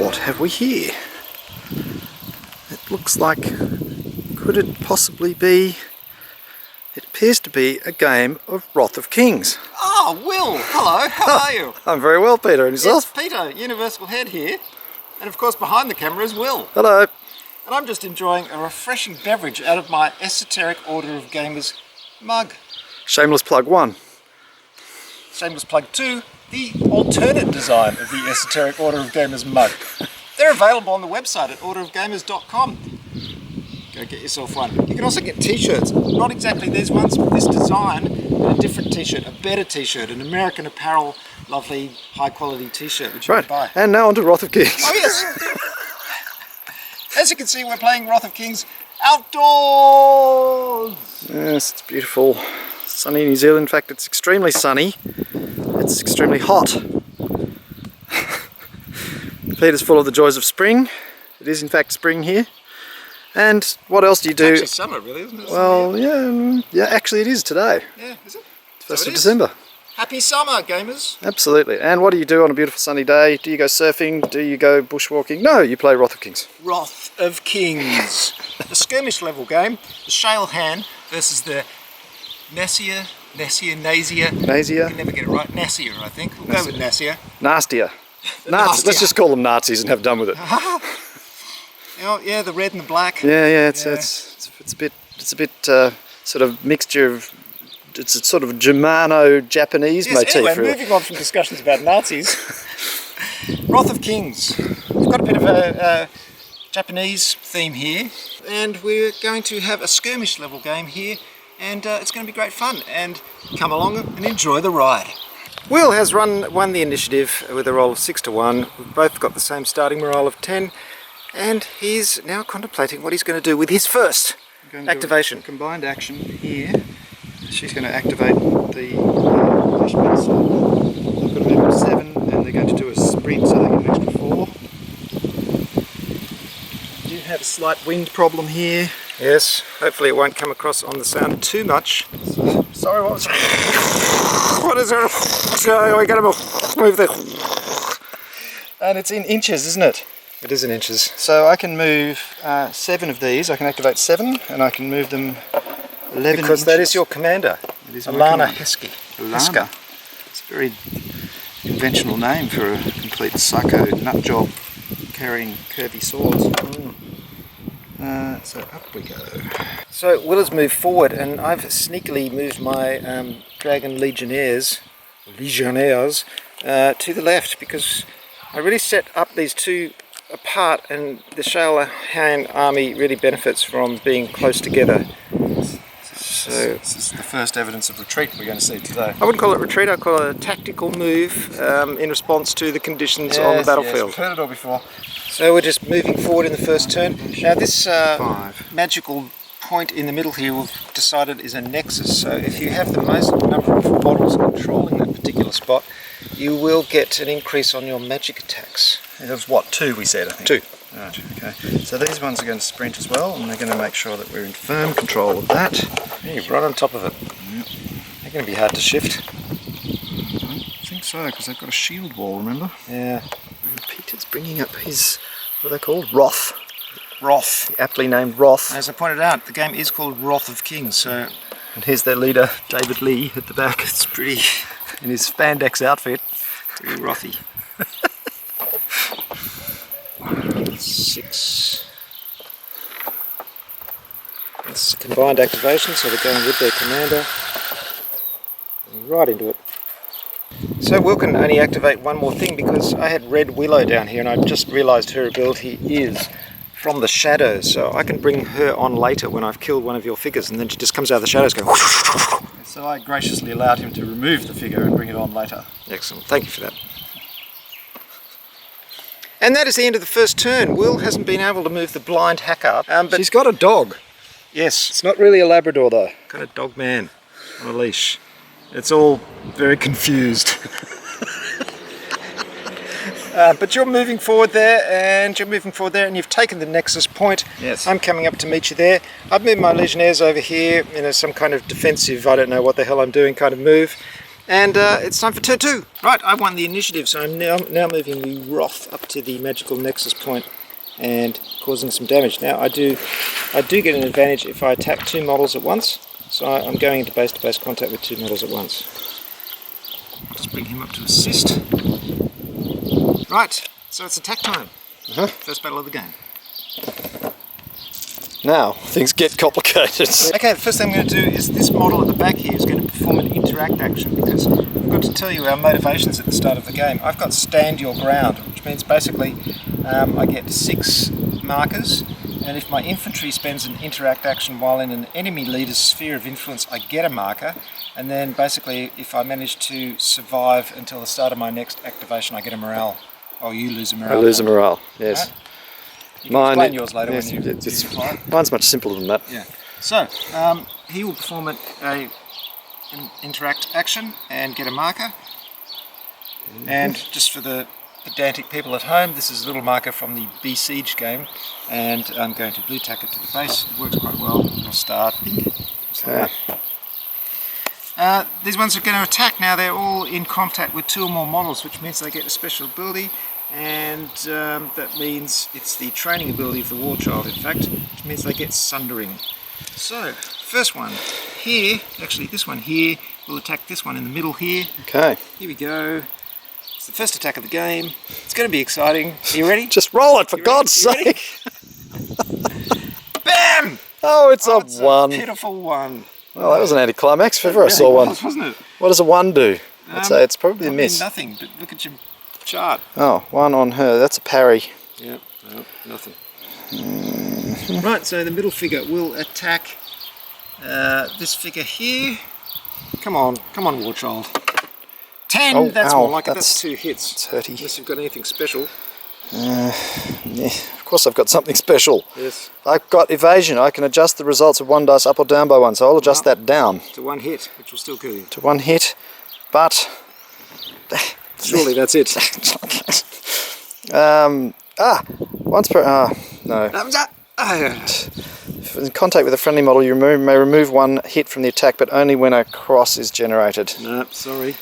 what have we here? It looks like, could it possibly be, it appears to be a game of Wrath of Kings. Oh, Will! Hello, how are you? I'm very well, Peter, and yourself? It's Peter, Universal Head here. And of course behind the camera is Will. Hello. And I'm just enjoying a refreshing beverage out of my Esoteric Order of Gamers mug. Shameless plug 1. Shameless plug 2, the alternate design of the Esoteric Order of Gamers mug. They're available on the website at orderofgamers.com. Go get yourself one. You can also get t-shirts, not exactly these ones, but this design, and a different t-shirt, a better t-shirt, an American Apparel, lovely high quality t-shirt which you can buy. And now on to Wrath of Kings. Oh yes! As you can see, we're playing Wrath of Kings outdoors! Yes, it's beautiful. Sunny New Zealand. In fact, it's extremely sunny. It's extremely hot. Peter's full of the joys of spring. It is in fact spring here. And what else do you do? It's actually summer, really, isn't it? Well, yeah, actually it is today. Yeah, is it? 1st of December. Happy summer, gamers! Absolutely. And what do you do on a beautiful sunny day? Do you go surfing? Do you go bushwalking? No, you play Wrath of Kings. Wrath of Kings. A skirmish level game. The Shale Hand versus the Nasia. Nasia? I can never get it right. Nasia, I think. We'll go with Nasia. Nastier. Let's just call them Nazis and have done with it. Oh, yeah, the red and the black. Yeah, it's a bit sort of mixture of, it's a sort of Germano-Japanese motif. Anyway, really. moving on from discussions about Nazis. Wrath of Kings. We've got a bit of a Japanese theme here, and we're going to have a skirmish level game here, and it's going to be great fun. And come along and enjoy the ride. Will has won the initiative with a roll of 6 to 1. We've both got the same starting morale of 10. And he's now contemplating what he's going to do with his first activation. Combined action here. She's going to activate the flashbang. So they've got a movement of 7 and they're going to do a sprint so they get an extra 4. We do have a slight wind problem here. Yes, hopefully it won't come across on the sound too much. Sorry, what was that? What is it? We're going to move the... And it's in inches, isn't it? It is in inches. So I can move 7 of these. I can activate 7 and I can move them 11 Because inches. that is your commander. It is Alana Heskey. Alana. It's a very conventional name for a complete psycho nutjob carrying curvy swords. So up we go. So Will has moved forward and I've sneakily moved my Dragon Legionnaires to the left because I really set up these two apart, and the Shale Hand army really benefits from being close together. So this is the first evidence of retreat we're going to see today. I wouldn't call it retreat, I'd call it a tactical move in response to the conditions on the battlefield. Yes, we've heard it all before. So we're just moving forward in the first turn. Now this magical point in the middle here we've decided is a nexus, so if you have the most number of models controlling that particular spot, you will get an increase on your magic attacks. It was what, 2 we said, I think? 2. Right, okay. So these ones are going to sprint as well, and they're going to make sure that we're in firm control of that. Yeah, you're right on top of it. Yep. They're going to be hard to shift. I think so, because they've got a shield wall, remember? Yeah. And Peter's bringing up his, what are they called? Wrath. Wrath. The aptly named Wrath. As I pointed out, the game is called Wrath of Kings, so... And here's their leader, David Lee, at the back. It's pretty... in his spandex outfit. pretty wrathy. 6. It's a combined activation, so they're going with their commander. Right into it. So Will can only activate one more thing because I had Red Willow down here and I just realised her ability is from the shadows, so I can bring her on later when I've killed one of your figures, and then she just comes out of the shadows going So I graciously allowed him to remove the figure and bring it on later. Excellent, thank you for that. And that is the end of the first turn. Will hasn't been able to move the blind hacker. But she's got a dog. Yes. It's not really a Labrador though. Got a dog man on a leash. It's all very confused. But you're moving forward there, and you've taken the nexus point. Yes. I'm coming up to meet you there. I've moved my legionnaires over here in some kind of defensive, I don't know what the hell I'm doing kind of move. And it's time for turn 2. Right, I won the initiative, so I'm now moving the Wrath up to the magical nexus point and causing some damage. Now I do get an advantage if I attack 2 models at once, so I'm going into base-to-base contact with 2 models at once. Just bring him up to assist. Right, so it's attack time. First battle of the game. Now, things get complicated. Okay, the first thing I'm going to do is this model at the back here is going to perform an interact action, because I've got to tell you our motivations at the start of the game. I've got stand your ground, which means basically I get 6 markers, and if my infantry spends an interact action while in an enemy leader's sphere of influence, I get a marker, and then basically if I manage to survive until the start of my next activation, I get a morale. Oh, you lose a morale. I lose a morale, yes. Right? You can explain yours later yes, when you mine's much simpler than that. Yeah. So, he will perform an interact action and get a marker. And just for the pedantic people at home, this is a little marker from the Besiege game, and I'm going to blue tack it to the base. It works quite well. I'll start. Okay. These ones are going to attack now. They're all in contact with 2 or more models, which means they get a special ability. And that means it's the training ability of the War Child, in fact, which means they get Sundering. So, first one here, actually this one here, will attack this one in the middle here. Okay. Here we go. It's the first attack of the game. It's going to be exciting. Are you ready? Just roll it, for God's sake! Bam! Oh, it's a It's 1. a pitiful 1. Well, that was an anticlimax if ever I saw one. Wasn't it? What does a 1 do? I'd say it's probably a miss. Nothing, but look at your chart. Oh, 1 on her. That's a parry. Yep, no, nothing. Right, so the middle figure will attack this figure here. Come on, War Child. 10, Oh, that's ow, more like it. that's- That's 2 hits. It's hurty. Unless you've got anything special. Yeah, of course I've got something special. Yes. I've got evasion. I can adjust the results of 1 dice up or down by 1, so I'll adjust that down To 1 hit, which will still kill you. to 1 hit. But Surely that's it. once per no. In contact with a friendly model, you may remove 1 hit from the attack, but only when a cross is generated. Nope, sorry.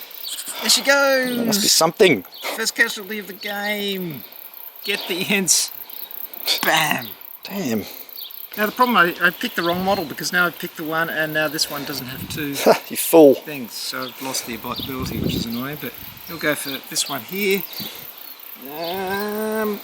There she goes! There must be something. First casualty of the game. Get the hints. Bam! Damn. Now the problem, I picked the wrong model, because now I've picked the one, and now this one doesn't have 2 You fool. things, so I've lost the ability, which is annoying, but we'll go for this one here. Bam!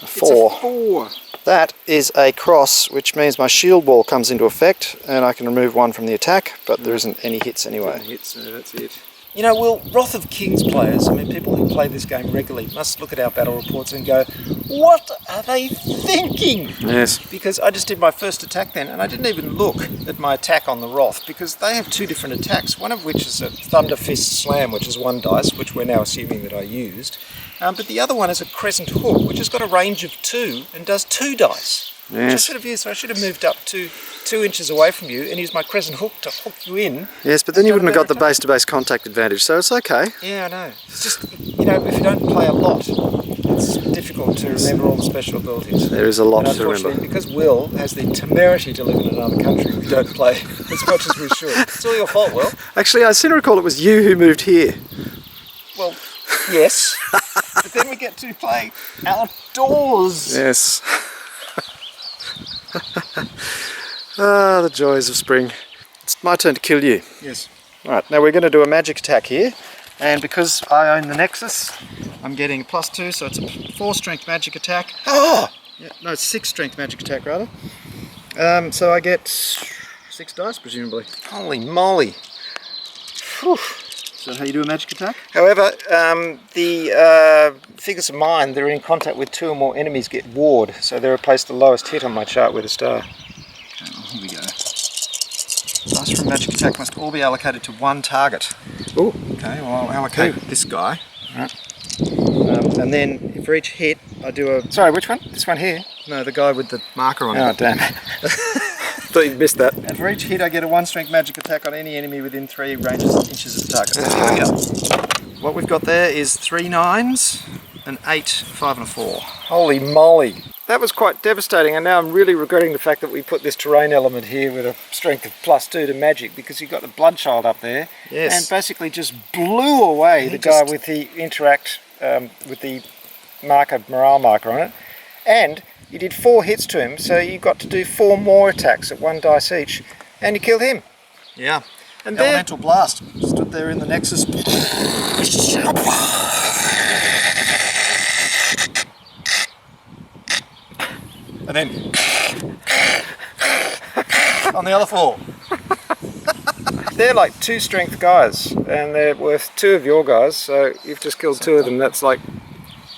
It's a 4. That is a cross, which means my shield wall comes into effect, and I can remove 1 from the attack, but there isn't any hits anyway. Hits, so that's it. You know, Will, Wrath of Kings players, I mean people who play this game regularly, must look at our battle reports and go, what are they thinking? Yes. Because I just did my first attack then, and I didn't even look at my attack on the Wrath, because they have 2 different attacks, one of which is a Thunder Fist Slam, which is 1 dice, which we're now assuming that I used. But the other one is a Crescent Hook, which has got a range of 2 and does 2 dice. Which I Yes. should have used, so I should have moved up to 2 inches away from you and used my Crescent Hook to hook you in. Yes, but then you Got a wouldn't have got the better base-to-base contact advantage, so it's okay. Yeah, I know. It's just, you know, if you don't play a lot, it's difficult to remember all the special abilities. There is a lot And to remember. unfortunately, because Will has the temerity to live in another country, we don't play as much as we should. It's all your fault, Will. Actually, I seem to recall it was you who moved here. Well, yes. But then we get to play outdoors. Yes. Ah, the joys of spring. It's my turn to kill you. Yes. Right, now we're going to do a magic attack here, and because I own the Nexus, I'm getting a +2, so it's a 4 strength magic attack. Oh! Yeah, no, 6 strength magic attack rather. So I get 6 dice presumably. Holy moly. Whew. So how you do a magic attack? However, the figures of mine that are in contact with 2 or more enemies get ward, so they replace the lowest hit on my chart with a star. Okay, well, here we go. Dice from magic attack must all be allocated to 1 target. Oh, Okay, well I'll allocate this guy. Right. And then for each hit I do a... sorry, which one? This one here? No, the guy with the marker on it. Oh, damn. Thought you'd missed that. And for each hit I get a 1 strength magic attack on any enemy within 3 inches of the target. So here we go. What we've got there is 3 9s, an 8, 5 and a 4. Holy moly. that was quite devastating, and now I'm really regretting the fact that we put this terrain element here with a strength of +2 to magic, because you've got the Bloodchild up there, Yes. and basically just blew away the guy with the interact, with the morale marker on it, and you did 4 hits to him, so you got to do 4 more attacks at 1 dice each, and you killed him. Yeah. And Elemental Blast stood there in the Nexus. And then on the other 4. They're like 2 strength guys, and they're worth 2 of your guys, so you've just killed 2 of them. That's like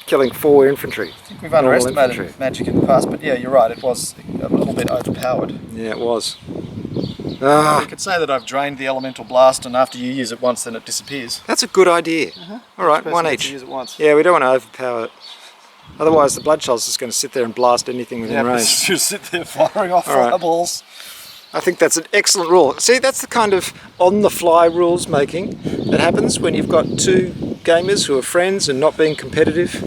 killing 4 infantry. I think we've underestimated magic in the past, but yeah, you're right, it was a little bit overpowered. Yeah, it was. You could say that I've drained the Elemental Blast, and after you use it once, then it disappears. That's a good idea. Alright, 1 Person gets to each. Use it once. Yeah, we don't want to overpower it. Otherwise the Bloodchild's just going to sit there and blast anything within range. Just sit there firing off fireballs. I think that's an excellent rule. See, that's the kind of on-the-fly rules making that happens when you've got 2 gamers who are friends and not being competitive.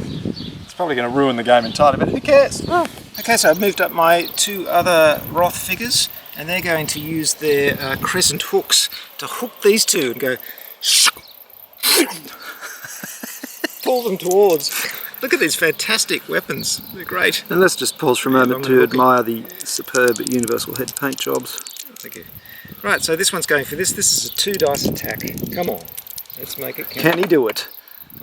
It's probably going to ruin the game entirely, but who cares? Oh. Okay, so I've moved up my 2 other Wrath figures, and they're going to use their crescent hooks to hook these 2 and go pull them towards. Look at these fantastic weapons, they're great. And let's just pause for a moment to admire the superb universal head paint jobs. Thank you. Right, so this one's going for this. This is a 2 dice attack. Come on, let's make it count. Can he do it?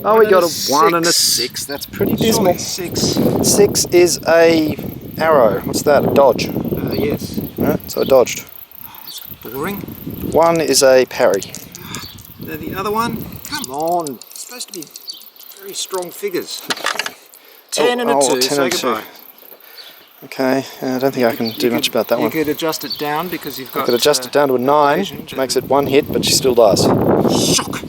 Oh, we got a 1 and a 6. 6. That's pretty dismal. 6. 6 is a arrow. What's that? A dodge. Yes. Right, so I dodged. That's boring. 1 is a parry. Now the other one, come on. It's supposed to be very strong figures. 10 and a 2, 10 say and 2. goodbye. Okay, I don't think I can do much about that one. You could adjust it down because you've got... I could adjust it down to a 9, which makes it 1 hit, but she still dies. Shock!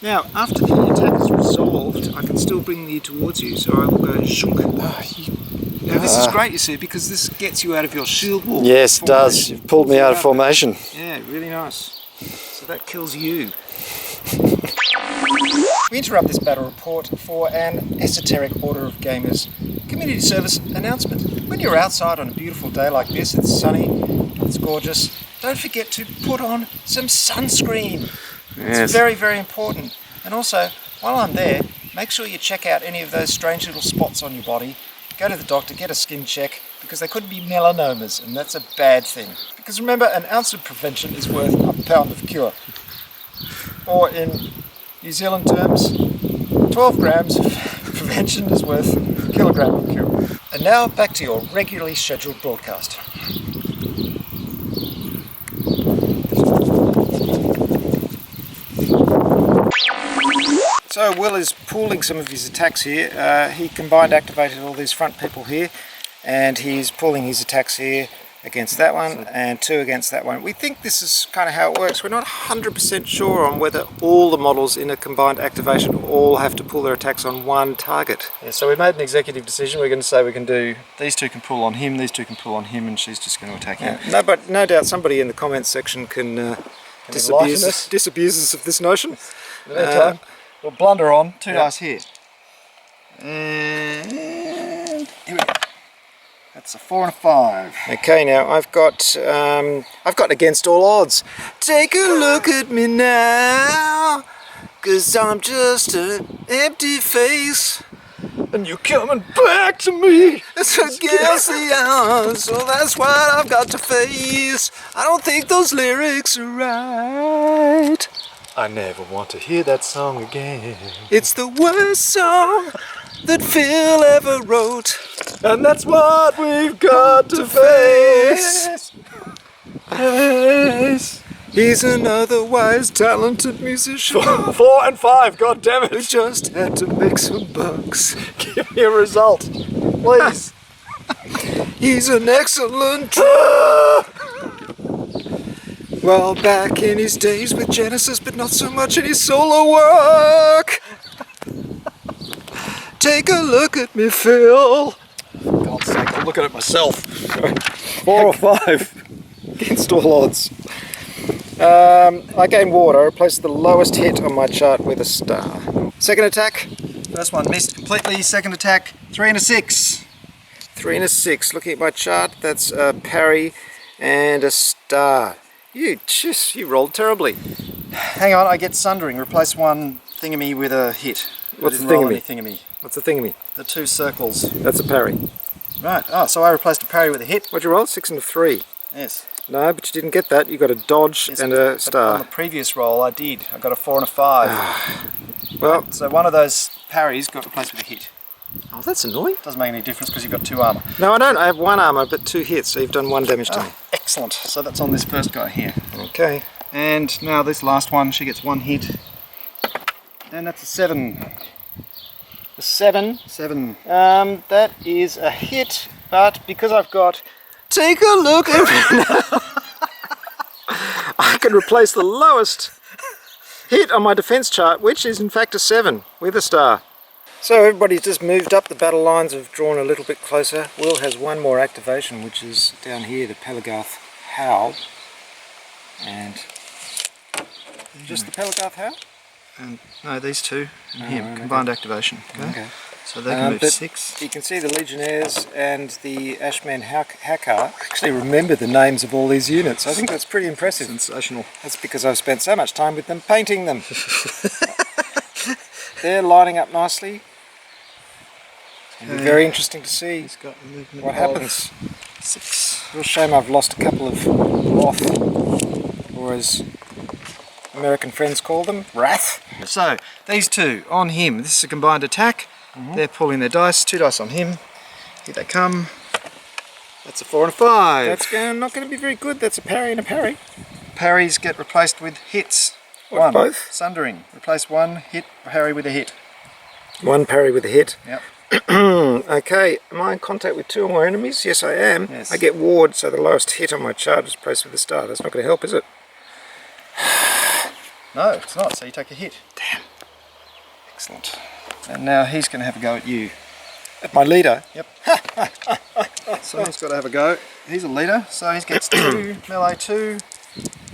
Now, after the attack is resolved, I can still bring you towards you, so I will go shunk. Now this is great, you see, because this gets you out of your shield wall. Yes, it does. You've pulled me out of formation. Yeah, really nice. So that kills you. We interrupt this battle report for an Esoteric Order of Gamers community service announcement. When you're outside on a beautiful day like this, it's sunny, it's gorgeous, don't forget to put on some sunscreen. Yes. It's very, very important. And also, while I'm there, make sure you check out any of those strange little spots on your body. Go to the doctor, get a skin check, because they could be melanomas, and that's a bad thing. Because remember, an ounce of prevention is worth a pound of cure. Or in New Zealand terms, 12 grams of prevention is worth a kilogram of cure. And now back to your regularly scheduled broadcast. So Will is pooling some of his attacks here. He combined activated all these front people here, and he's pulling his attacks here against that one and 2 against that one. We think this is kind of how it works. We're not 100% sure on whether all the models in a combined activation all have to pull their attacks on one target. Yeah, so we made an executive decision. We're going to say we can do, these 2 can pull on him, these 2 can pull on him, and she's just going to attack him. No, but no doubt somebody in the comments section can disabuse us of this notion. In the meantime, we'll blunder on, 2 dice here. And here we go. That's a 4 and a 5. Okay, now I've got against all odds. Take a look at me now, 'cause I'm just an empty face. And you're coming back to me. It's against the odds, so that's what I've got to face. I don't think those lyrics are right. I never want to hear that song again. It's the worst song that Phil ever wrote. And that's what we've got to face. He's an otherwise talented musician. 4 and 5, god damn We it. just had to make some bucks. Give me a result, please. He's an excellent well, back in his days with Genesis, but not so much in his solo work. Take a look at me, Phil. God's sake, I'm looking at myself. 4 or 5. Against all odds. I gain water. I replace the lowest hit on my chart with a star. Second attack. First one missed completely. Second attack, 3 and a 6. 3 and a 6. Looking at my chart, that's a parry and a star. You rolled terribly. Hang on, I get sundering. Replace one thingamy with a hit. What's the thingammy? What's the thingamy? The 2 circles. That's a parry. Right. Oh, so I replaced a parry with a hit. What'd you roll? 6 and a 3. Yes. No, but you didn't get that. You got a dodge and a star. On the previous roll, I did. I got a 4 and a 5. Well, so one of those parries got replaced with a hit. oh, that's annoying. Doesn't make any difference because you've got 2 armour. No, I don't. I have 1 armour, but 2 hits, so you've done 1 damage to me. Excellent. So that's on this first guy here. Okay. And now this last one, she gets 1 hit. And that's a 7. A 7. 7. That is a hit, but because I've got... Take a look at... I can replace the lowest hit on my defense chart, which is in fact a 7 with a star. So everybody's just moved up, the battle lines have drawn a little bit closer. Will has 1 more activation, which is down here, the Pelagarth Howl. And just the Pelagarth Howl? And no, these 2 and him, right, combined activation. Okay. So they can move 6. You can see the Legionnaires and the Ashman Hakar actually remember the names of all these units. I think that's pretty impressive. Sensational. That's because I've spent so much time with them painting them. They're lining up nicely. It'll be very interesting to see what happens. 6. Real shame I've lost a couple of Roth, or as American friends call them, Wrath. So these 2 on him. This is a combined attack. They're pulling their dice. 2 dice on him. Here they come. That's a 4 and a 5. That's not going to be very good. That's a parry and a parry. Parries get replaced with hits. What, 1. both? Sundering. Replace 1 hit, parry with a hit. 1 parry with a hit. Yep. Okay, am I in contact with 2 or more enemies? Yes, I am. Yes. I get ward, so the lowest hit on my chart is placed with a star. That's not going to help, is it? No, it's not. So you take a hit. Damn. Excellent. And now he's going to have a go at you. At my leader? Yep. So he's got to have a go. He's a leader, so he gets 2, melee 2.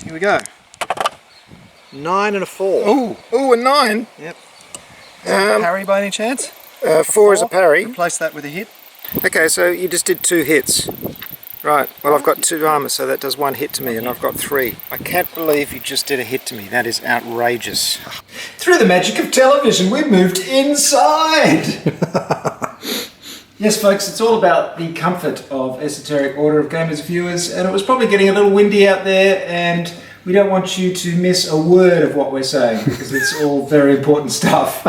Here we go. 9 and a 4. Ooh, a 9. Yep. Parry by any chance? 4 is a parry. Replace that with a hit. Okay, so you just did 2 hits. Right, well I've got 2 armour, so that does 1 hit to me, and I've got 3. I can't believe you just did a hit to me. That is outrageous. Through the magic of television, we've moved inside! Yes folks, it's all about the comfort of Esoteric Order of Gamers viewers, and it was probably getting a little windy out there, and we don't want you to miss a word of what we're saying, because it's all very important stuff.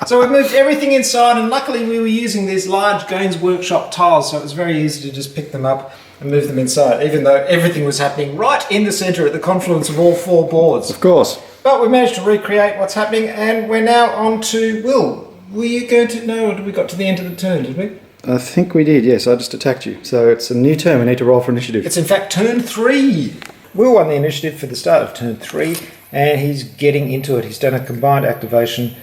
So we've moved everything inside, and luckily we were using these large Games Workshop tiles, so it was very easy to just pick them up and move them inside, even though everything was happening right in the centre at the confluence of all 4 boards. Of course. But we managed to recreate what's happening, and we're now on to Will. Were you going to know, or did we got to the end of the turn, did we? I think we did, yes. I just attacked you. So it's a new turn. We need to roll for initiative. It's in fact turn 3. Will won the initiative for the start of turn 3, and he's getting into it. He's done a combined activation,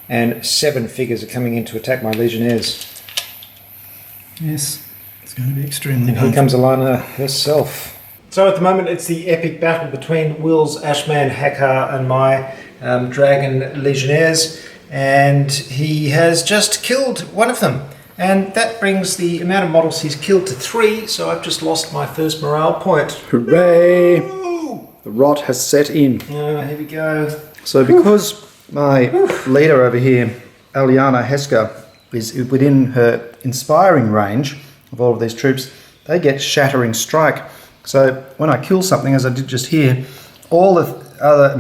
and 7 figures are coming in to attack my Legionnaires. Yes, it's going to be extremely And here comes Alana herself. So at the moment it's the epic battle between Will's Ashman Hakar and my Dragon Legionnaires, and he has just killed one of them. And that brings the amount of models he's killed to 3, so I've just lost my first morale point. Hooray! Ooh. The rot has set in. Here we go. So because my leader over here, Aliana Heska, is within her inspiring range of all of these troops, they get shattering strike. So when I kill something, as I did just here, all the other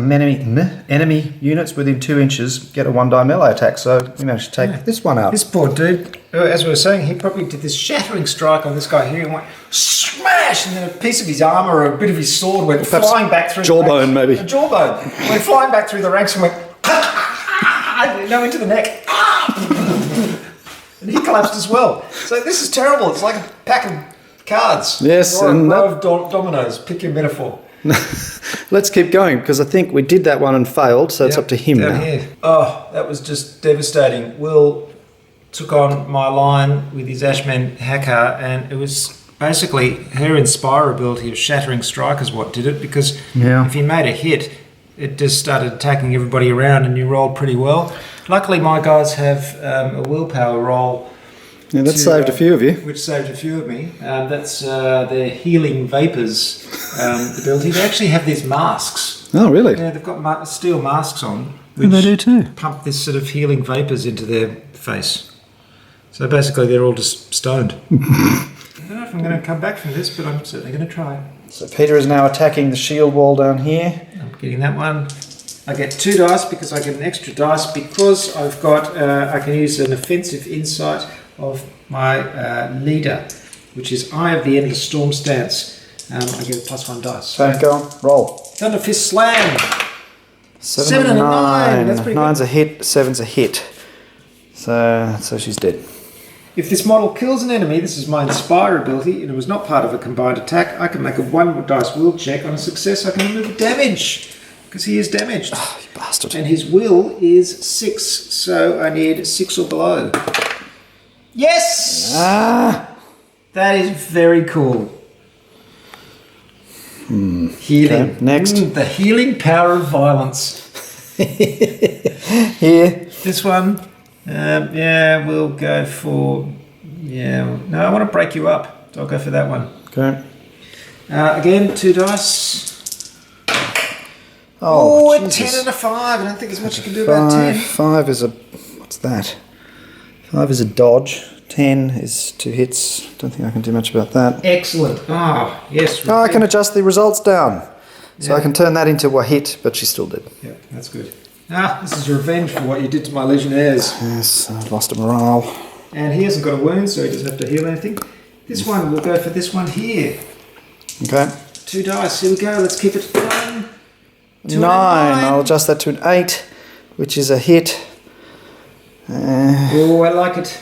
enemy units within 2 inches get a 1-die melee attack. So we managed to take this one out. This poor dude, as we were saying, he probably did this shattering strike on this guy here and went smash, and then a piece of his armour or a bit of his sword went flying back through jawbone, the ranks. maybe. A jawbone. Went flying back through the ranks and went into the neck. And he collapsed as well. So this is terrible. It's like a pack of cards. Yes, or and a row of dominoes. Pick your metaphor. Let's keep going, because I think we did that one and failed, so it's up to him down now. Here. Oh, that was just devastating. Will took on my line with his Ashman Hakar, and it was basically her Inspire ability of Shattering Strike is what did it, because if he made a hit, it just started attacking everybody around and you rolled pretty well. Luckily my guys have a willpower roll Yeah, that saved a few of you. Which saved a few of me. That's their healing vapors ability. They actually have these masks. Oh, really? Yeah, they've got steel masks on, which And they do too. pump this sort of healing vapors into their face. So basically, they're all just stoned. I don't know if I'm going to come back from this, but I'm certainly going to try. So Peter is now attacking the shield wall down here. I'm getting that one. I get 2 dice because I get an extra dice because I've got, I can use an offensive insight of my leader, which is Eye of the Endless Storm stance. I get a +1 dice. Okay, go on, roll. Thunder Fist Slam! 7 and a 9. That's pretty 9's a hit, 7's a hit. So she's dead. If this model kills an enemy, this is my Inspire ability, and it was not part of a combined attack, I can make a 1 dice will check. On a success, I can remove damage, because he is damaged. Oh, you bastard. And his will is 6, so I need 6 or below. Yes! Ah! That is very cool. Healing. Okay, next. The healing power of violence. Here. This one, yeah, we'll go for... Yeah, no, I want to break you up, so I'll go for that one. Okay. Again, 2 dice. Oh, a Jesus. 10 and a 5. I don't think there's much you can do about 10. 5 is a... What's that? 5 is a dodge. 10 is 2 hits. Don't think I can do much about that. Excellent. Ah, yes. Oh, I can adjust the results down. So Yeah. I can turn that into a hit, but she still did. Yeah, that's good. This is revenge for what you did to my Legionnaires. Yes, I've lost a morale. And he hasn't got a wound, so he doesn't have to heal anything. This one, we'll go for this one here. Okay. 2 dice. Here we go. Let's keep it 1. 2 9. and a 9. I'll adjust that to an 8, which is a hit. Oh, I like it.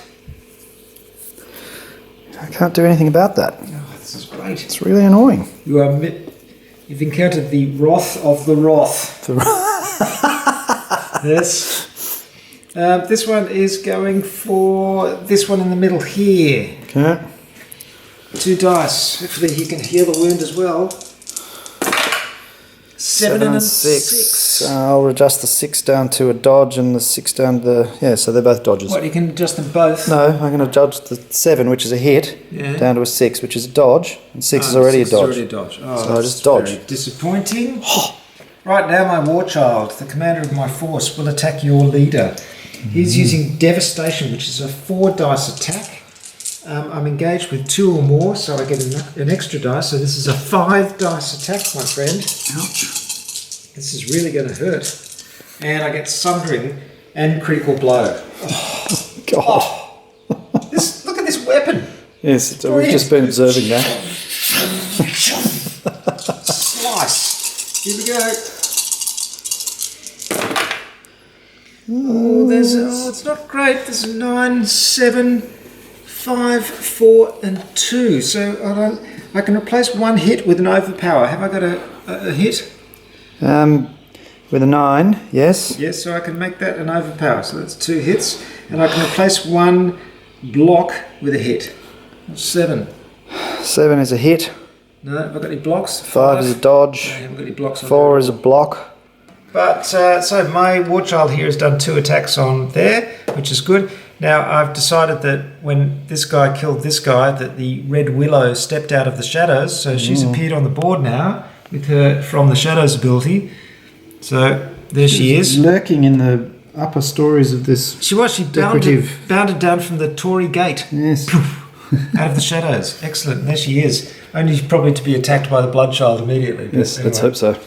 I can't do anything about that. Oh, this is great. It's really annoying. You've encountered the wrath of the wrath. Yes. This one is going for this one in the middle here. Okay. 2 dice. Hopefully he can heal the wound as well. 7 and a 6. I'll adjust the 6 down to a dodge and the 6 down to the... Yeah, so they're both dodges. What, you can adjust them both? No, I'm going to judge the 7, which is a hit, Yeah. down to a 6, which is a dodge, and 6 is already a 6 is dodge. already a dodge. Oh, So I that's just dodge. very disappointing. Right now, my war child, the commander of my force, will attack your leader. He's using Devastation, which is a 4 dice attack. I'm engaged with 2 or more, so I get an extra dice. So this is a 5 dice attack, my friend. Ouch. This is really going to hurt. And I get Sundering and Critical Blow. God. Look at this weapon. Yes, we've just been observing that. Slice. Here we go. Oh, it's not great. There's a 9, 7, 5, 4, and 2. So I can replace 1 hit with an overpower. Have I got a hit? With a 9, yes. Yes, so I can make that an overpower. So that's 2 hits. And I can replace 1 block with a hit. 7. 7 is a hit. No, have I got any blocks? 5 is a dodge. I haven't got any blocks on 4 is a block. But, so my war child here has done 2 attacks on there, which is good. Now, I've decided that when this guy killed this guy, that the Red Willow stepped out of the shadows, so she's appeared on the board now with her From the Shadows ability. So, there she is. Lurking in the upper stories of this. She bounded down from the Tory gate. Yes. Out of the shadows. Excellent. There she is. Only probably to be attacked by the Bloodchild immediately. But Yes, let's anyway. hope so.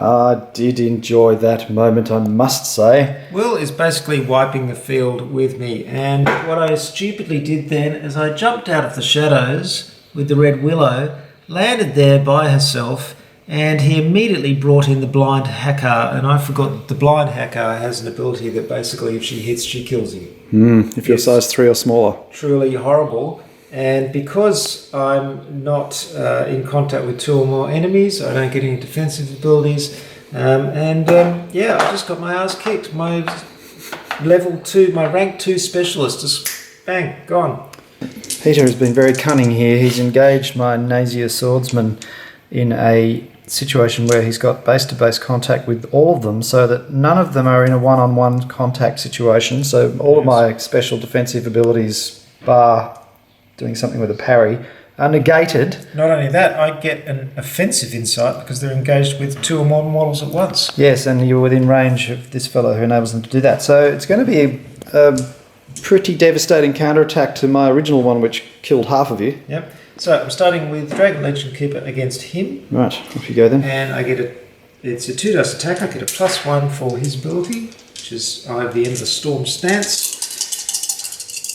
I did enjoy that moment, I must say. Will is basically wiping the field with me, and what I stupidly did then is I jumped out of the shadows with the Red Willow, landed there by herself, and he immediately brought in the Blind Hacker, and I forgot that the Blind Hacker has an ability that basically if she hits, she kills him. If you're size 3 or smaller. Truly horrible. And because I'm not in contact with 2 or more enemies, I don't get any defensive abilities. I just got my ass kicked. My level 2, my rank 2 specialist just bang, gone. Peter has been very cunning here. He's engaged my Nazir swordsman in a situation where he's got base-to-base contact with all of them so that none of them are in a one-on-one contact situation. So all of my special defensive abilities bar doing something with a parry are negated. Not only that, I get an offensive insight because they're engaged with 2 or more models at once. Yes, and you're within range of this fellow who enables them to do that. So it's going to be a pretty devastating counterattack to my original one, which killed half of you. Yep. So I'm starting with Dragon Legion Keeper against him. Right, off you go then. And I get it's a 2 dice attack. I get a +1 for his ability, which is I have the End of the Storm stance.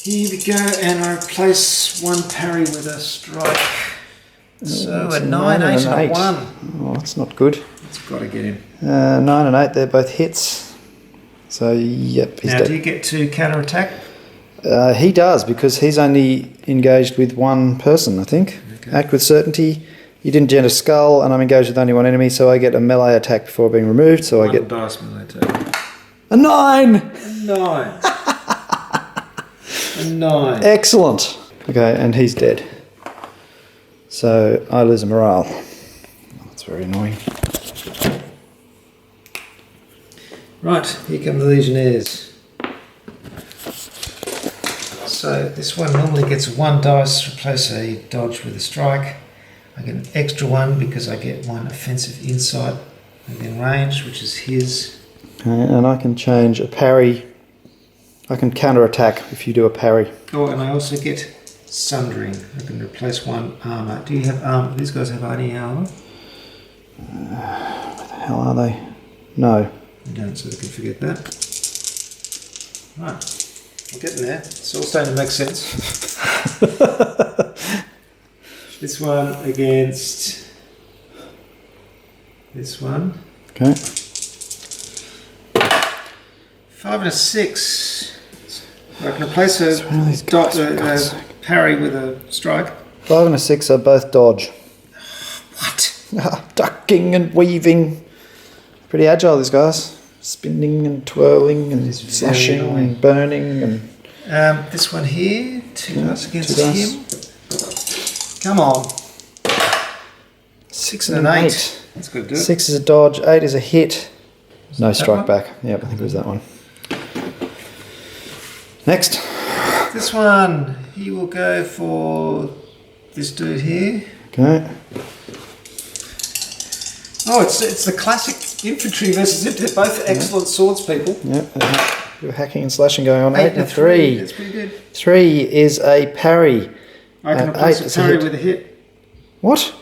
Here we go, and I replace 1 parry with a strike. So a 9, 8 and a 1. Oh, that's not good. It's got to get him. 9 and 8, they're both hits. So, yep, he's Now, dead. do you get to counterattack? He does, because he's only engaged with 1 person, I think. Okay. Act with certainty. You didn't gen a skull, and I'm engaged with only 1 enemy, so I get a melee attack before being removed. So I get dice melee attack. a 9! A 9. A 9. Excellent. Okay, and he's dead. So I lose a morale. That's very annoying. Right, here come the Legionnaires. So this one normally gets 1 dice, replace a dodge with a strike. I get an extra 1 because I get 1 offensive insight within range, which is his. Okay, and I can change a parry. I can counterattack if you do a parry. Oh, and I also get Sundering. I can replace 1 armour. Do you have armour? These guys have any armour? Where the hell are they? No. You don't, so they can forget that. Right, we're getting there. It's all starting to make sense. This one against this one. Okay. 5 and a 6. I can replace one of these guys, for God's a sake. parry with a strike. 5 and a 6 are both dodge. What? Ducking and weaving. Pretty agile, these guys. Spinning and twirling and It's very slashing annoying. and burning and... This one here, 2 dice against 2 dice. him. Come on. 6 and an 8. That's good, do it. 6 is a dodge, 8 is a hit. No that strike one? back. Yep, I think it was that one. Next. This one, he will go for this dude here. Okay. Oh, it's the classic infantry versus it. They're both excellent swords people. Yep. You're hacking and slashing going on. 8 and a 3. That's pretty good. 3 is a parry. I can 8 replace is a a parry hit. with a hit. What?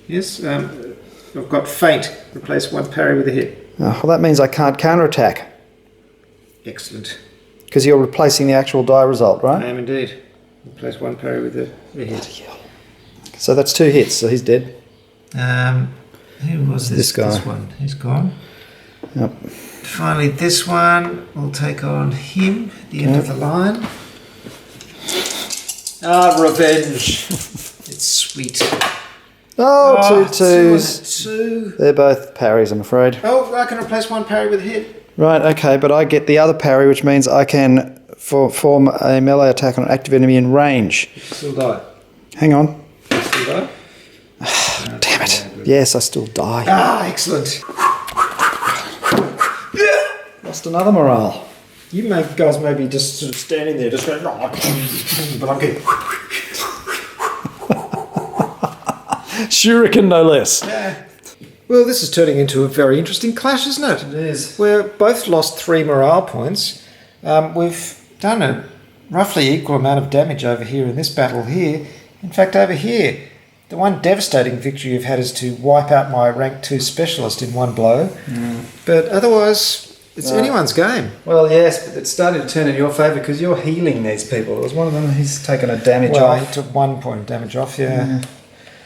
Yes, I've got feint. Replace 1 parry with a hit. Oh, well, that means I can't counterattack. Excellent. Because you're replacing the actual die result, I right? am indeed. Replace 1 parry with a hit. So that's 2 hits, so he's dead. Who was This guy. This one. He's gone. Yep. Finally, this one will take on him at the end of the line. Ah, revenge. It's sweet. Oh, 2 twos. 2. They're both parries, I'm afraid. Oh, I can replace 1 parry with a hit. Right, okay, but I get the other parry, which means I can form a melee attack on an active enemy in range. Still die. Hang on. Still die. Damn it. Yes, I still die. Ah, excellent. Lost another morale. You guys may be just sort of standing there, just going, but I'm good. Shuriken, no less. Yeah. Well, this is turning into a very interesting clash, isn't it? It is. We're both lost 3 morale points. We've done a roughly equal amount of damage over here in this battle here. In fact, over here, the one devastating victory you've had is to wipe out my rank 2 specialist in 1 blow. But otherwise, it's anyone's game. Well, yes, but it's starting to turn in your favour because you're healing these people. It was one of them, he's taken a damage Well, off. he took 1 point of damage off, yeah.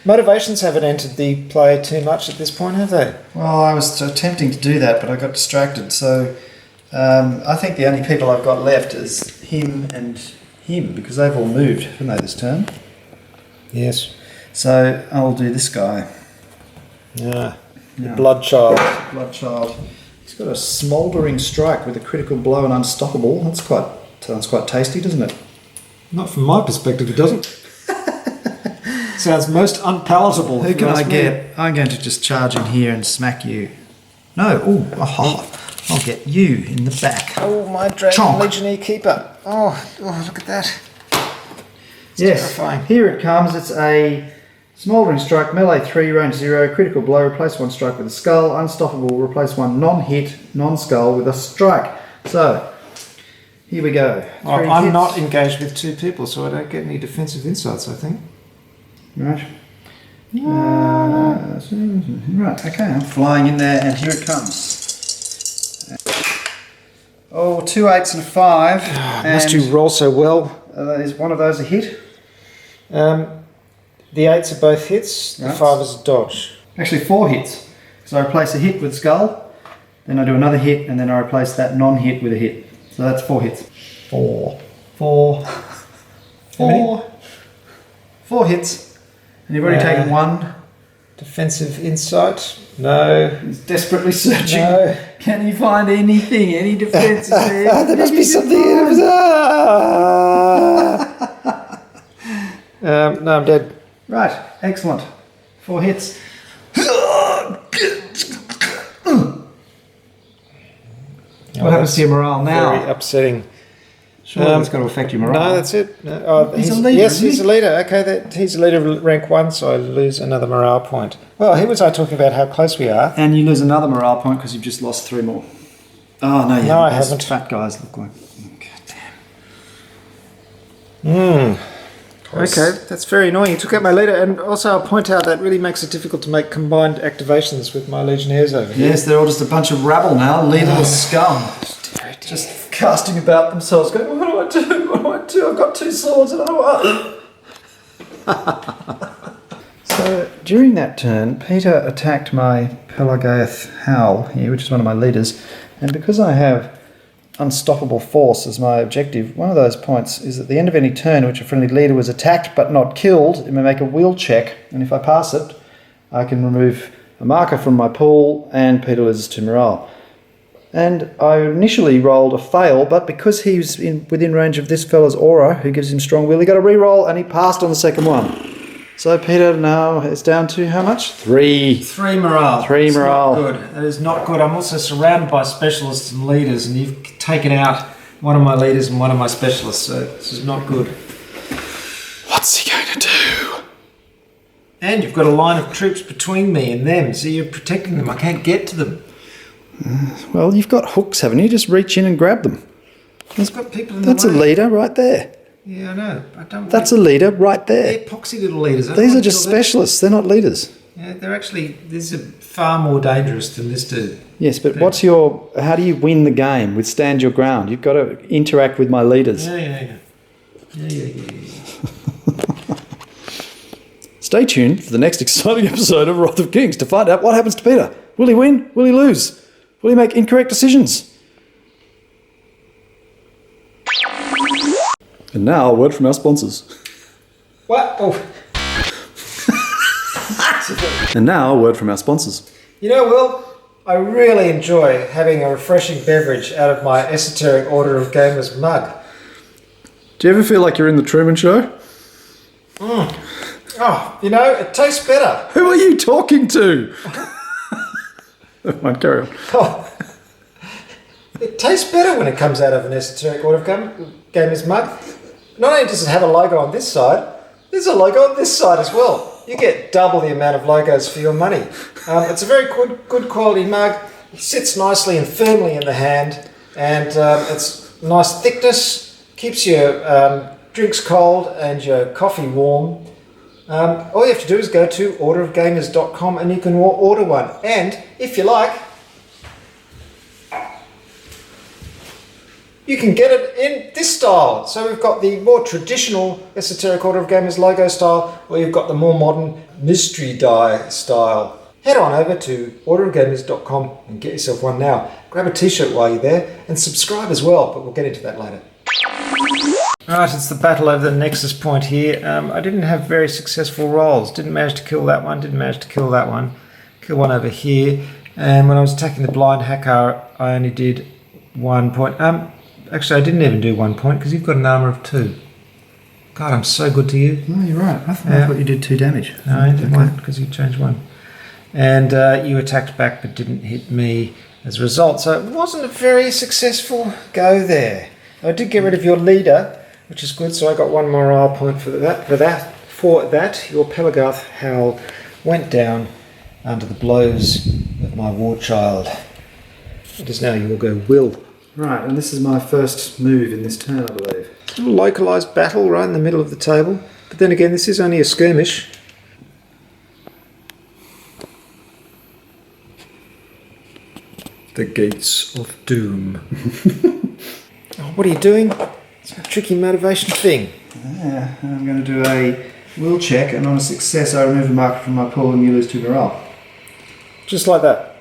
Motivations haven't entered the play too much at this point, have they? Well, I was attempting to do that, but I got distracted. So I think the only people I've got left is him and him because they've all moved, haven't they, this turn? Yes. So I'll do this guy. Yeah. The Yeah. blood child. Bloodchild. He's got a smouldering strike with a critical blow and unstoppable. Sounds quite tasty, doesn't it? Not from my perspective, it doesn't. Sounds most unpalatable. Who if you can I ask me. get? I'm going to just charge in here and smack you. No, I'll get you in the back. Oh, my Dragon Chonk. Legionnaire Keeper. Oh, look at that. Yes, terrifying. here it comes. It's a smouldering strike, melee 3, range 0, critical blow, replace 1 strike with a skull, unstoppable, replace 1 non-hit, non-skull with a strike. So, here we go. Well, 3 I'm hits. not engaged with 2 people, so I don't get any defensive insights, I think. Right. Right, okay, I'm flying in there and here it comes. Oh, 2 8s and a 5. Must you roll so well? Is one of those a hit? The 8s are both hits, the Right. 5 is a dodge. Actually 4 hits. So I replace a hit with skull, then I do another hit, and then I replace that non-hit with a hit. So that's 4 hits. 4. 4 hits. And you've already taken 1. Defensive insight? No. He's desperately searching. No. Can you find anything? Any defenses there? There must be something. No, I'm dead. Right, excellent. 4 hits. What happens to your morale now? Very upsetting. Surely that's got to affect your morale. No, that's it. No. Oh, He's a leader, yes, isn't he's he? a leader. Okay, he's a leader of rank 1, so I lose another morale point. Well, here was I talking about how close we are. And you lose another morale point because you've just lost 3 more. Oh, no, you No, I Those haven't. Fat guys look like... God damn. Okay, that's very annoying. You took out my leader, and also I'll point out that really makes it difficult to make combined activations with my legionnaires over here. Yes, they're all just a bunch of rabble now, leaderless scum. Just casting about themselves, going, what do I do? What do I do? I've got 2 swords and I don't know. So, during that turn, Peter attacked my Pelagaeth Howl here, which is one of my leaders, and because I have unstoppable force as my objective, one of those points is at the end of any turn in which a friendly leader was attacked but not killed, it may make a will check, and if I pass it, I can remove a marker from my pool and Peter loses 2 morale. And I initially rolled a fail, but because he's within range of this fella's aura, who gives him strong will, he got a re-roll and he passed on the second one. So Peter now is down to how much? 3. 3 morale. 3 That's morale. Not good. That is not good. I'm also surrounded by specialists and leaders, and you've taken out one of my leaders and one of my specialists, so this is not good. What's he going to do? And you've got a line of troops between me and them, so you're protecting them. I can't get to them. Well, you've got hooks, haven't you? Just reach in and grab them. I've got people in That's the a way. leader right there. Yeah, I know. I don't. That's a leader right They're there. epoxy little leaders. I don't These are want to just kill them. specialists. They're not leaders. Yeah, they're actually. These are far more dangerous than this dude. Yes, but how do you win the game? Withstand your ground. You've got to interact with my leaders. Yeah. Stay tuned for the next exciting episode of Wrath of Kings to find out what happens to Peter. Will he win? Will he lose? Will he make incorrect decisions? And now, a word from our sponsors. What? Oh. And now, a word from our sponsors. You know, Will, I really enjoy having a refreshing beverage out of my Esoteric Order of Gamers mug. Do you ever feel like you're in the Truman Show? Oh, you know, it tastes better. Who are you talking to? Never mind, carry on. Oh. It tastes better when it comes out of an Esoteric Order of Gamers mug. Not only does it have a logo on this side, there's a logo on this side as well. You get double the amount of logos for your money. It's a very good quality mug. It sits nicely and firmly in the hand, and it's nice thickness, keeps your drinks cold and your coffee warm. All you have to do is go to orderofgamers.com and you can order one. And if you like, you can get it in this style. So we've got the more traditional Esoteric Order of Gamers logo style, or you've got the more modern mystery die style. Head on over to orderofgamers.com and get yourself one now. Grab a t-shirt while you're there and subscribe as well, but we'll get into that later. Right, it's the battle over the Nexus point here. I didn't have very successful rolls. Didn't manage to kill that one, didn't manage to kill that one. Kill one over here. And when I was attacking the blind hacker, I only did 1 point. Actually, I didn't even do 1 point because you've got an armour of 2. God, I'm so good to you. No, you're right. I thought you did 2 damage. No, I did 1 because you changed 1. And you attacked back but didn't hit me as a result. So it wasn't a very successful go there. I did get rid of your leader, which is good. So I got one morale point for that. Your Pelagharth Howl went down under the blows of my war child. It is now your go, Will. Right, and this is my first move in this turn, I believe. It's a little localised battle right in the middle of the table. But then again, this is only a skirmish. The Gates of Doom. Oh, what are you doing? It's a tricky motivation thing. Yeah, I'm going to do a will check, and on a success I remove a marker from my pool and you lose 2 morale. Just like that.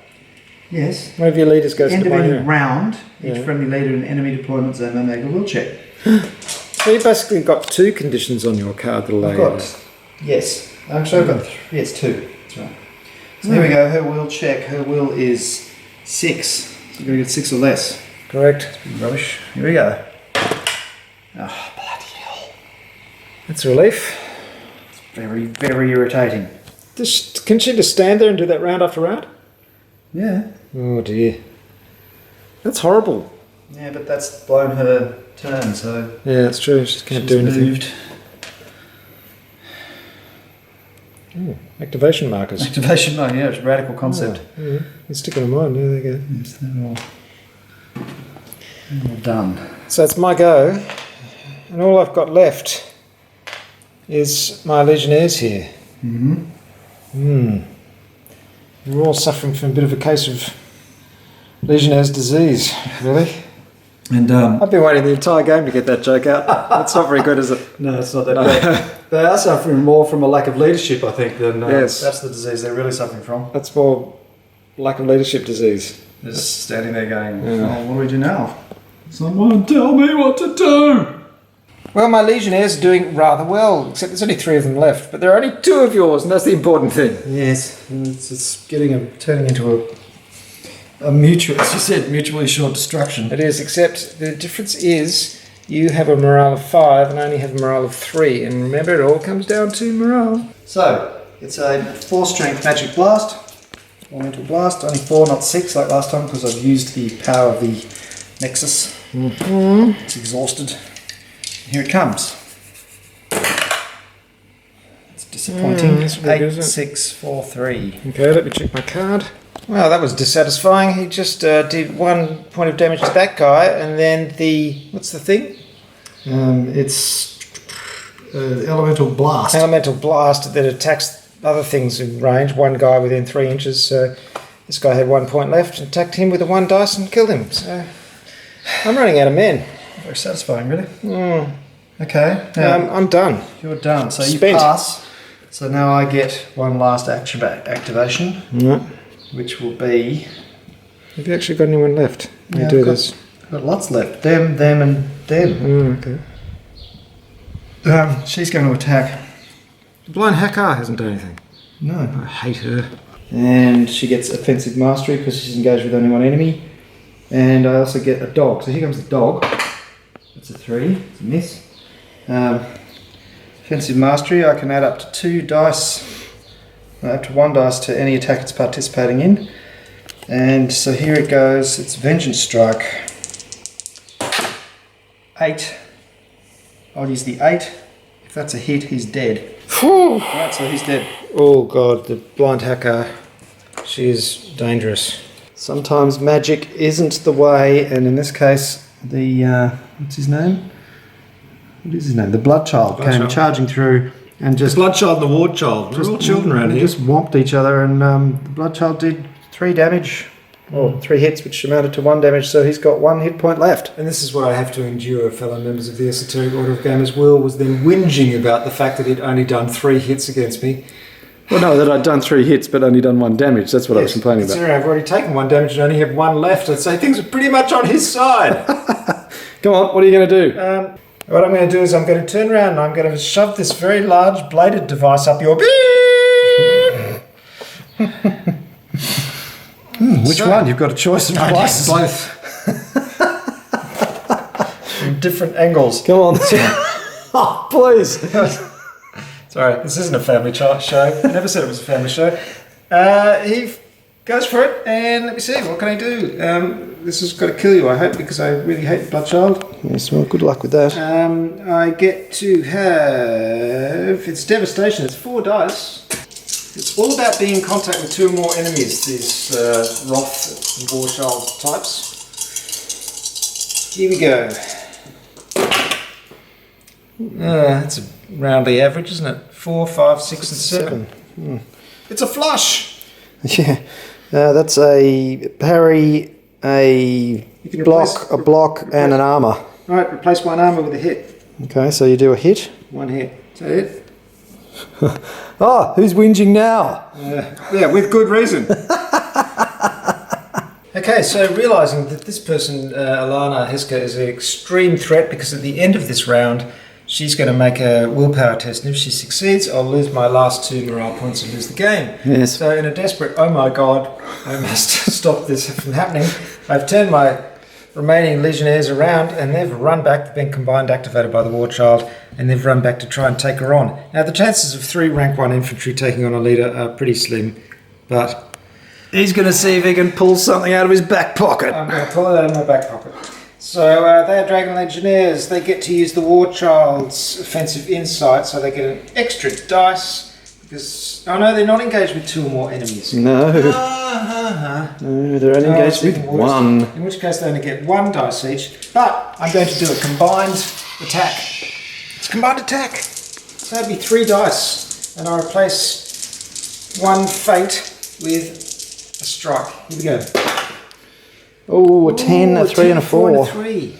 Yes. One of your leaders goes End to of any my round, each Yeah. friendly leader in enemy deployment zone may make a will check. So you basically got 2 conditions on your card that'll I've allow got, you. yes, actually I've got 3, yes, 2, that's right. So here we go, her will check, her will is 6, so you're going to get 6 or less. Correct. Rubbish, here we go. Oh, bloody hell. That's a relief. Very, very irritating. Can she just stand there and do that round after round? Yeah. Oh dear. That's horrible. Yeah, but that's blown her turn, so Yeah, that's true. She can't she's do anything. moved. Ooh, activation markers. Activation mode, yeah, it's a radical concept. Yeah, you stick it on mine. Yeah, there you go. Yes, they're all done. So it's my go, and all I've got left is my legionnaires here. We're all suffering from a bit of a case of Legionnaire's disease, really. And I've been waiting the entire game to get that joke out. It's not very good, is it? no, it's not that bad. They are suffering more from a lack of leadership, I think, than Yes. that's the disease they're really suffering from. That's more lack of leadership disease. They're just standing there going, Yeah. oh, what do we do now? Someone tell me what to do! Well, my Legionnaires are doing rather well, except there's only 3 of them left. But there are only 2 of yours, and that's the important thing. Yes, it's turning into a mutual, as you said, mutually assured destruction. It is, except the difference is you have a morale of 5 and I only have a morale of 3. And remember, it all comes down to morale. So, it's a 4 strength magic blast, elemental blast, only 4, not 6 like last time, because I've used the power of the Nexus. It's exhausted. Here it comes. It's disappointing. That's really good, 8, isn't it? 6, 4, 3. Okay, let me check my card. Well, that was dissatisfying. He just did 1 point of damage to that guy, and then what's the thing? It's elemental blast. Elemental blast that attacks other things in range. 1 guy within 3 inches. So this guy had 1 point left, and attacked him with a 1 dice and killed him. So I'm running out of men. Very satisfying, really. Okay, now I'm done. you're done. So Spent. you pass. So now I get 1 last activation, which will be. Have you actually got anyone left? Let me do this. I've got lots left. Them, and them. Okay. She's going to attack. The blind hacker hasn't done anything. No. I hate her. And she gets offensive mastery because she's engaged with only 1 enemy. And I also get a dog. So here comes the dog. That's a 3. It's a miss. Offensive mastery. I can add up to 2 dice. Up to 1 dice to any attack it's participating in. And so here it goes. It's Vengeance Strike. 8. I'll use the 8. If that's a hit, he's dead. Right, so he's dead. Oh god, the blind hacker. She is dangerous. Sometimes magic isn't the way, and in this case, the what's his name? What is his name? The Bloodchild came Bloodchild. charging through and just Bloodchild and the Wardchild. They're all children around they here. just whomped each other, and the Bloodchild did 3 damage, or 3 hits, which amounted to 1 damage. So he's got 1 hit point left. And this is what I have to endure, fellow members of the Esoteric Order of Gamers. Will was then whinging about the fact that he'd only done 3 hits against me. Well, no, that I'd done 3 hits, but only done 1 damage. That's what I was complaining about. Considering I've already taken 1 damage and only have 1 left, I'd say things are pretty much on his side. Come on, what are you going to do? What I'm going to do is I'm going to turn around and I'm going to shove this very large bladed device up your Which one? You've got a choice of devices. both. From different angles. Come on. Oh, please. Sorry, this isn't a family show. I never said it was a family show. He goes for it, and let me see, what can I do? this has got to kill you, I hope, because I really hate Bloodchild. Yes, well, good luck with that. I get to have... It's Devastation, it's 4 dice. It's all about being in contact with 2 or more enemies, these Wrath and Warchild types. Here we go. That's a roundly average, isn't it? 4, 5, 6 and 7. It's a flush! Yeah, that's a parry, a block, and an armour. Alright, replace 1 armour with a hit. Okay, so you do a hit. 1 hit. Is that it? Oh, who's whinging now? Yeah, with good reason. Okay, so realising that this person, Alana Heska, is an extreme threat because at the end of this round, she's going to make a willpower test, and if she succeeds, I'll lose my last 2 morale points and lose the game. Yes. So in a desperate, oh my god, I must stop this from happening, I've turned my remaining legionnaires around and they've run back, they've been combined activated by the Warchild, and they've run back to try and take her on. Now the chances of 3 rank 1 infantry taking on a leader are pretty slim, but He's going to see if he can pull something out of his back pocket. I'm going to pull it out of my back pocket. So they're Dragon Legionnaires. They get to use the Warchild's offensive insight, so they get an extra dice. Because oh no, they're not engaged with 2 or more enemies. No. No, they're only engaged with 1. In which case they only get 1 dice each. But I'm going to do a combined attack. It's a combined attack. So that'd be 3 dice, and I replace 1 fate with a strike. Here we go. Oh, a 10, a 3 and a 4. And a 3.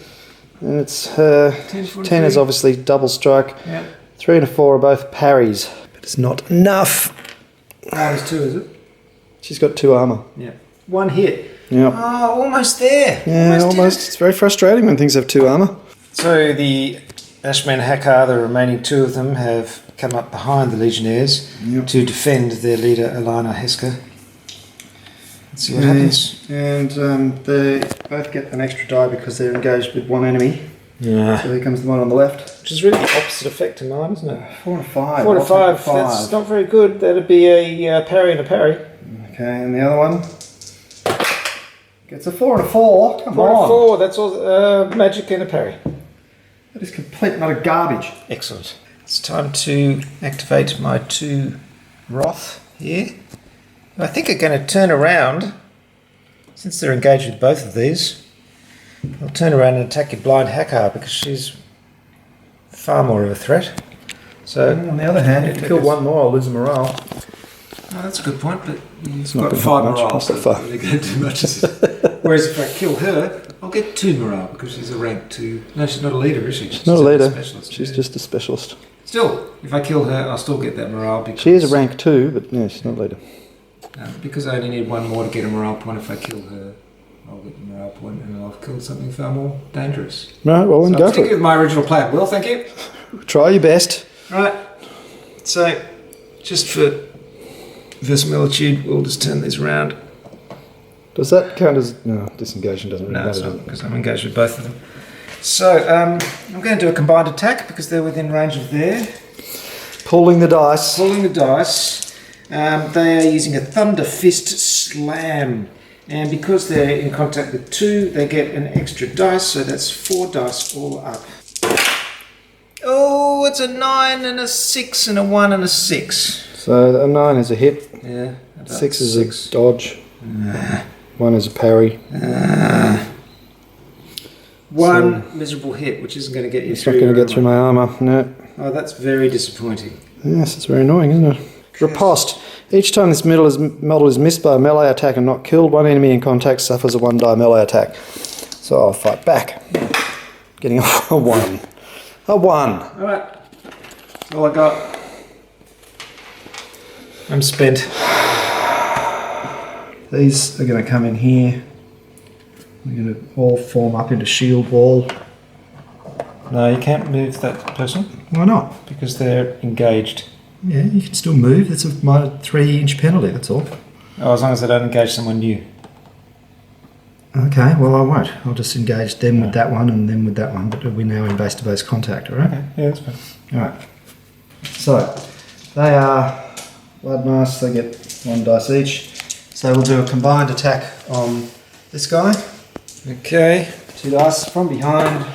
And it's 10 is obviously double strike. Yeah. 3 and a 4 are both parries, but it's not enough. Minus 2, is it? She's got 2 armour. Yeah. 1 hit. Yeah. Oh, almost there. Yeah, almost. It's very frustrating when things have 2 armour. So the Ashman Hakar, the remaining 2 of them, have come up behind the Legionnaires to defend their leader, Alana Heska. Let's see what happens. And they both get an extra die because they're engaged with 1 enemy. Yeah. So here comes the one on the left. Which is really the opposite effect to mine, isn't it? 4 and a 5. 4 to 5. That's not very good. That'd be a parry and a parry. Okay, and the other one gets a 4 and a 4. Come 4 on. to 4. That's all magic and a parry. That is complete not a garbage. Excellent. It's time to activate my 2 Wrath here. I think I'm going to turn around, since they're engaged with both of these, I'll turn around and attack your blind Hakar because she's far more of a threat. So On the other hand, if you kill 1 more, I'll lose a morale. Oh, that's a good point, but you've not got gonna 5 help much, morale, not so so far. it's not really going to do much. Is it? Whereas if I kill her, I'll get 2 morale because she's a rank 2. No, she's not a leader, is she? She's Not a leader. Specialist. She's just a specialist. Still, if I kill her, I'll still get that morale because She is a rank 2, but yeah, she's not a leader. because I only need 1 more to get a morale point. If I kill her, I'll get the morale point, and I'll kill something far more dangerous. Right, well then So go I'm for sticking it. with my original plan. Well, thank you. Try your best. Right. So, just for verisimilitude, we'll just turn these around. Does that count as... No, disengagement doesn't really No, it's matter, not, does it? because I'm engaged with both of them. So, I'm going to do a combined attack because they're within range of there. Pulling the dice. Pulling the dice. They are using a Thunder Fist Slam. And because they're in contact with 2, they get an extra dice, so that's 4 dice all up. Oh, it's a 9 and a 6 and a 1 and a 6. So a 9 is a hit. Yeah. 6 is a dodge. 1 is a parry. 1 miserable hit, which isn't going to get you It's through. not going to your get through my armour. No. Oh, that's very disappointing. Yes, it's very annoying, isn't it? Riposte. Each time this model is missed by a melee attack and not killed, 1 enemy in contact suffers a 1 die melee attack. So I'll fight back. Getting a 1. A 1. Alright. That's all I got. I'm spent. These are going to come in here. We're going to all form up into shield wall. No, you can't move that person Why not? because they're engaged. Yeah, you can still move. That's a minor 3-inch penalty, that's all. Oh, as long as they don't engage someone new. Okay, well I won't. I'll just engage them with that one and them with that one, but we're now in base-to-base contact, alright? Okay, yeah, that's fine. Alright. So, they are blood nice, they get 1 dice each. So we'll do a combined attack on this guy, Okay. 2 dice from behind.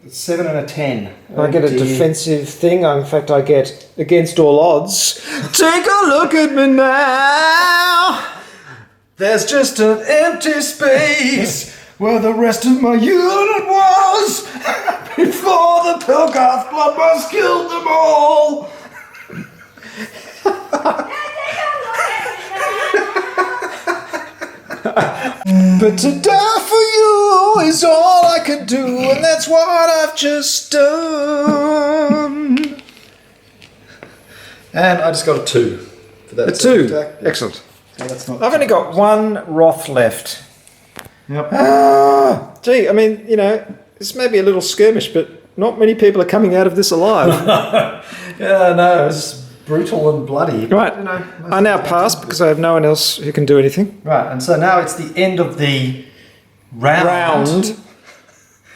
A 7 and a 10. I get a defensive thing. In fact, I get against all odds. Take a look at me now. There's just an empty space where the rest of my unit was before the Pilgarth bloodlust killed them all. But to die for you is all I can do, and that's what I've just done. And I just got a 2 for that. A 2. Attack. Yeah. Excellent. So that's not I've only got 1 Wrath left. Yep. Gee, I mean, you know, this may be a little skirmish, but not many people are coming out of this alive. Yeah, no, it's brutal and bloody. Right. You know, I now pass because I have no one else who can do anything. Right, and so now it's the end of the round.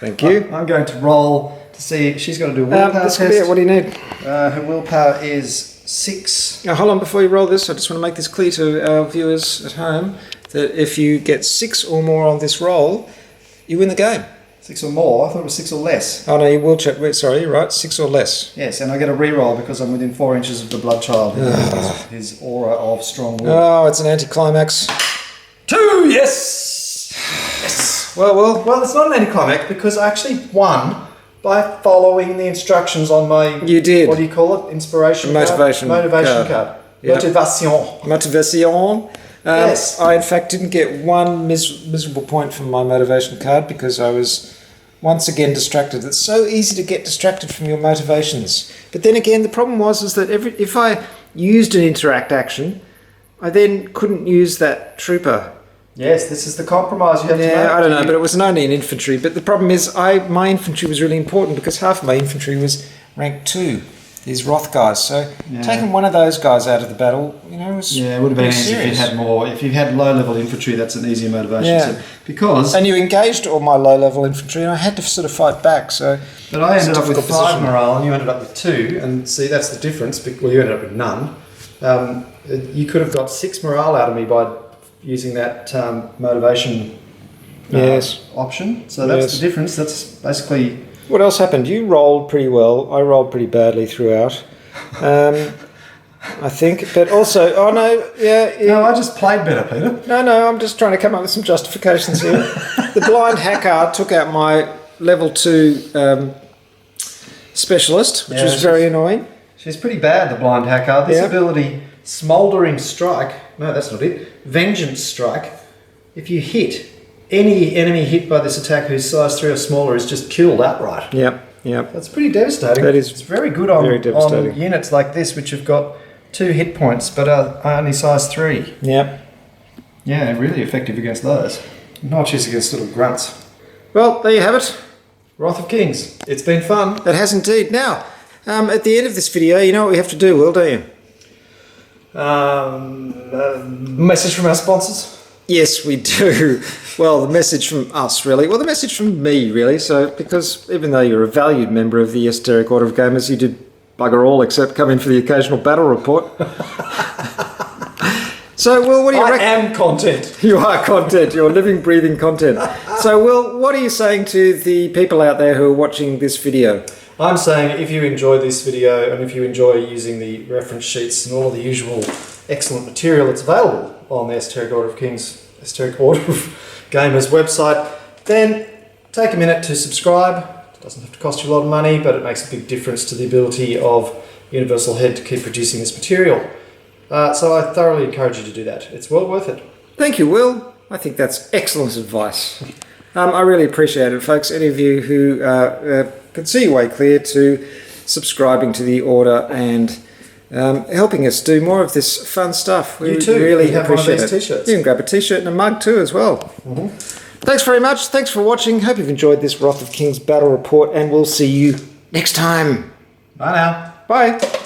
Thank you. I'm going to roll to see. She's got to do a willpower This test. could be it. What do you need? Her willpower is 6. Now, hold on, before you roll this, I just want to make this clear to our viewers at home that if you get 6 or more on this roll, you win the game. 6 or more? I thought it was 6 or less. Oh no, you will check. Wait, sorry, you're right. 6 or less. Yes, and I get a re-roll because I'm within 4 inches of the blood child. His aura of strong will. Oh, it's an anticlimax. 2, yes! Yes! Well, it's not an anticlimax because I actually won by following the instructions on my... You did. What do you call it? Inspiration Motivation card? Motivation card. card. Yep. Motivation. Motivation. Yes. I, in fact, didn't get 1 miserable point from my motivation card because I was once again distracted. It's so easy to get distracted from your motivations. But then again, the problem was that if I used an interact action, I then couldn't use that trooper. Yes, this is the compromise you have to make. Yeah, I don't know, but it was only an infantry. But the problem is, my infantry was really important because half of my infantry was rank 2. These Wrath guys. So taking one of those guys out of the battle, you know, was it would have been easy serious. if you had more. If you had low-level infantry, that's an easier motivation. Yeah. So, because... And you engaged all my low-level infantry, and I had to sort of fight back. So, But I ended up with 5 difficult position. morale, and you ended up with 2. And see, that's the difference. Well, you ended up with none. You could have got 6 morale out of me by using that motivation option. So that's the difference. That's basically... What else happened? You rolled pretty well. I rolled pretty badly throughout. I think, but also, No, I just played better, Peter. No, I'm just trying to come up with some justifications here. The blind hacker took out my level 2 specialist, which was very annoying. She's pretty bad, the blind hacker. This ability, Smouldering Strike, no, that's not it, Vengeance Strike, if you hit, any enemy hit by this attack whose size 3 or smaller is just killed outright. Yep. That's pretty devistating. That is it's very good on devastating. units like this, which have got 2 hit points, but are only size 3. Yep. Yeah, really effective against those. Not just against little grunts. Well, there you have it. Wrath of Kings. It's been fun. It has indeed. Now, at the end of this video, you know what we have to do, Will, don't you? Message from our sponsors. Yes, we do. Well, the message from us, really. Well, the message from me, really. So, because even though you're a valued member of the Esoteric Order of Gamers, you did bugger all except come in for the occasional battle report. So, Will, what do you reckon? I am content. You are content. You're living, breathing content. So, Will, what are you saying to the people out there who are watching this video? I'm saying if you enjoy this video and if you enjoy using the reference sheets and all the usual excellent material that's available on the Esoteric Order of Kings, Esoteric Order of Gamers website, then take a minute to subscribe. It doesn't have to cost you a lot of money, but it makes a big difference to the ability of Universal Head to keep producing this material. So I thoroughly encourage you to do that. It's well worth it. Thank you, Will. I think that's excellent advice. I really appreciate it, folks. Any of you who can see your way clear to subscribing to the order and helping us do more of this fun stuff. We You too. really You have one of appreciate these it. t-shirts. You can grab a t-shirt and a mug too as well. Thanks very much. Thanks for watching. Hope you've enjoyed this Wrath of Kings battle report, and we'll see you next time. Bye now. Bye.